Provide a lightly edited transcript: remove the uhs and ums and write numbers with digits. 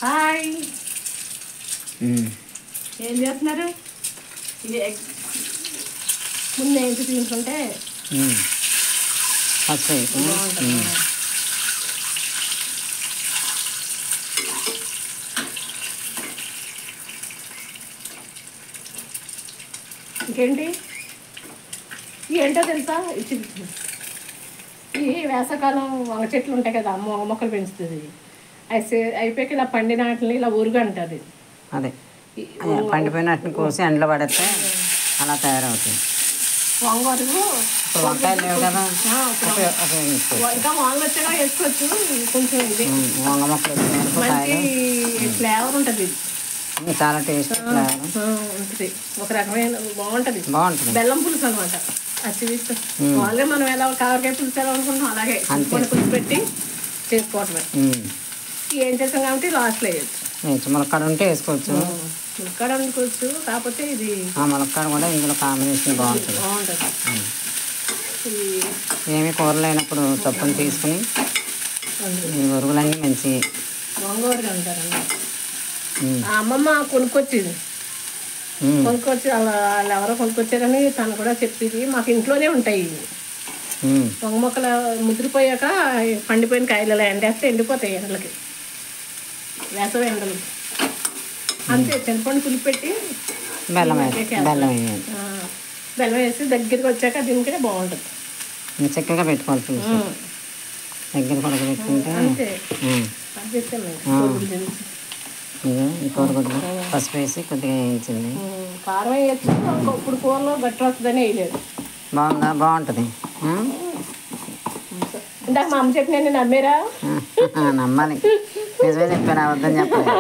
Hi ఏం చేస్తున్నారు? ఇది ముందు ఏంటి తీసుకుంటే ఇంకేంటి ఏంటో తెలుసా? ఈ వేసవకాలం వంగ చెట్లు ఉంటాయి కదా, వంగ మొక్కలు పెంచుతుంది. అయిపోయాక ఇలా పండిన వాటిని ఇలా ఊరుగా అంటుంది. అదే పండిపోయిన వాటిని కోసి ఎండలో పడితే అలా తయారవుతుంది. వంగరుగు ఇప్పుడు వంకాయలు లేవు కదా, ఇంకా వంగ వచ్చాక వేసుకోవచ్చు. కొంచెం ఇది వంగ మొక్కలు మంచి ఫ్లేవర్ ఉంటుంది. ఇది చాలా టేస్ట్ ఉంటుంది. ఒక రకమైన బాగుంటుంది. బెల్లం పులుసు అనమాట. అది తీసుకొని వాళ్ళే మనం ఎలా కాకరకాయ పులుసు ఎలా అనుకుంటాం అలాగే పులుసు పెట్టి చేసుకోవటమే. ఏం చేస్తాం కాబట్టి లాస్ట్లో వేయచ్చు. ములక్కాడ ఉంటే వేసుకోవచ్చు. ములక్కాడ వండుకోవచ్చు. కాకపోతే ఇది ములక్కాడ కూడా ఇందులో కాంబినేషన్ బాగుంటుంది. ఏమి కూర లేనప్పుడు చొప్పును తీసుకుని ఈ ఉరుగులన్నీ మంచి వంగూరగా అంటారండి. అమ్మమ్మ కొనుక్కొచ్చింది. కొనుక్కొచ్చి వాళ్ళు ఎవరో కొనుక్కొచ్చారని తను కూడా చెప్పింది. మాకు ఇంట్లోనే ఉంటాయి. వంగ మొక్కలు ముదిరిపోయాక పండిపోయిన కాయలు అలా ఎండేస్తే ఎండిపోతాయి ఎండలకి, వేసవి ఎండలు. అంతే చింతపండు పులిపెట్టి బెల్లం వేసి దగ్గరికి వచ్చాక దీనికే బాగుంటుంది. చక్కగా పెట్టుకోవాలి పులుసు. దగ్గర కొడుకు పెట్టుకుంటే అంతే. కోరగుడ్లు పసుపు వేసి కొద్దిగా వేయించింది. కారం వేయచ్చు. ఇప్పుడు కూరలో గట్టి వస్తుందని వేయలేదు. బాగుందా? బాగుంటుంది. ఇందాక మా అమ్మ చెప్పిన నమ్మేరా? నమ్మాలి. నిజమే చెప్పాను, అవద్దని చెప్పలేదు.